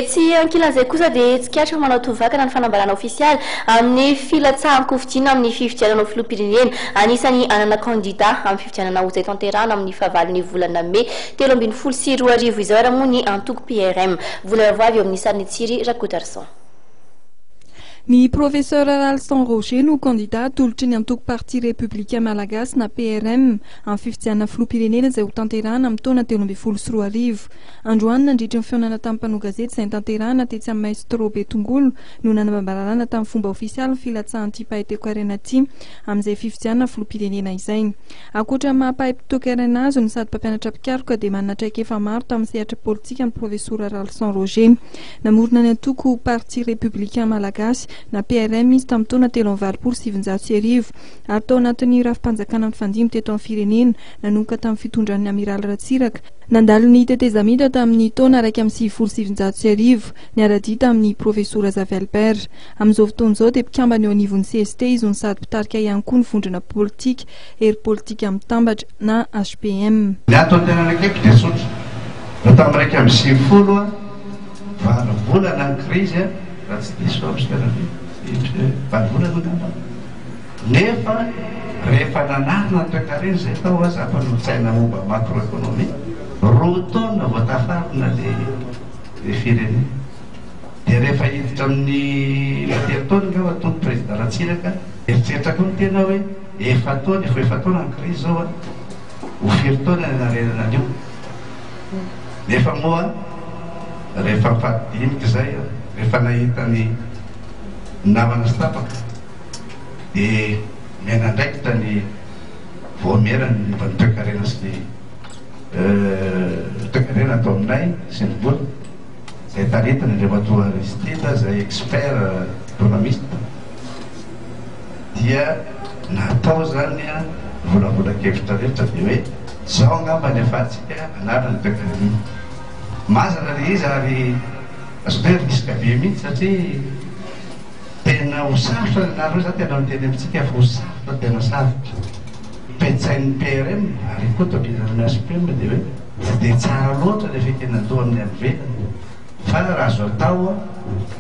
Tsy ankilan'izay kosa dia tsikatra manao tovakana ny fanambarana ofisialy amin'ny filatsahan'ny fidiana amin'ny fifidianana filoham-pirenena. Anisany anana kandida amin'ny fifidianana ho izay tanterahana amin'ny fahavalon'ny volana Mai 2024 izao ary moa ny antoko PRM. Vola avy amin'ny sariny Tsiry Rakotarson. Ny professeur Ralston Roger no candidat tolotry ny antoko parti républicain malagasy na PRM amin'ny fifidianana filoham-pirenena izay ho tanterahana amin'ny taona 2024. Androany nandritra ny fionana tamin'ny mpanao gazety izay tanterahana tetsy amin'ny maestro Betongolo no nanambararana tamin'ny fomba ofisialy ny filatsahan'ity pahay-toekarena ity amin'izay fifidianana filoham-pirenena izay. Ankoatra mampahay-toekarena azy no sady mpampianatra mpikaroka dia manana traikefa maro tamin'ny sehatra politika ny professeur Ralston Roger. Namorona ny antoko parti républicain malagasy na PRM izy tamin'ny taona 2027 ary tao anatin'ny rafim-panjakana ny fandimy teto amin'ny firenena nanomboka tamin'ny fitondran'ny Amiraly Ratsiraka. Nandalo ny tetezamita tamin'ny taona 2027 niara-dia tamin'ny professeur Xavier Albert. Amin'izao fotoan'izao dia mpikambana eo anivon'ny CST izy no sady mpitarika ihany koa ny vondrona politika, hery politika mitambatra na HPM. Ny antony tena nakaiky dia sotra. Raha tamin'ny 2020 valo volana ny krizy raha tsy diso amin'izay valo volana ngamba. Nefa rehefa nanarina toekarena izay tao azy ampanotsaina momba macroéconomie roa taona voatafarina le firenena. Dia rehefa hiditra amin'ny telo taona ngamba tompo président Ratsiraka eritseritra koa ny tena hoe efa taona ny krizy zao ho firy taona ny narenana an'io. Nefa moa rehefa mifadimika izay rehefa nahita ny namana sy tapaka dia miaina ndraikitra ny voamerany momba ny toekarena sy ny toekarena atao aminay sy ny vola izay taritana ny Ramatoa Aristide izay expert économiste dia natao zany volavolankevitra rehetra dia hoe zao angamba ny afahantsika anarana ny toekarena. Mazana le izy ary azobe riska be mihitsy satria tena ho sarotra ny anareo za tena miteny amintsika fa ho sarotra tena sarotra. Petsain'ny PRM ary koa tobizan'ny HPM dia hoe tsy dia tsara loatra rehefa tena atao amin'ny avelany fa raha azo atao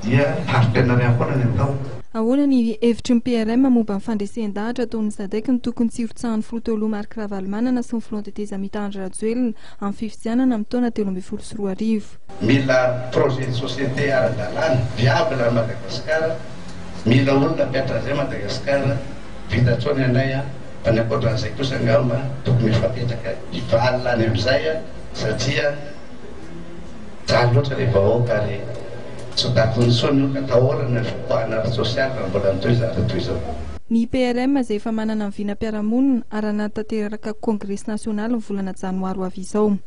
dia taro-tena ray akoana ny atao. Ahoana ny hevitry ny PRM momba ny fandresendahatra ataon'ny SADC ny tokony tsirotsahan'ny filoha Marc Ravalomanana sy ny Front de Tezamita Andry Rajoelina amin'ny fifidianana amin'ny taona 2024. Mila projet de société ara-dalàna viable à Madagascar, mila olona mpiatra an'izay Madagasikara vitantsony anay any ankoatran'izay kosa angamba tokony mifapetraka hivalina any amin'izay satria tsara loatra le vahoaka ary ny PRM izay efa manana ny vina-piarahamonina ary anaty tanteraka Congrès national ny volana janoary ho avy izao.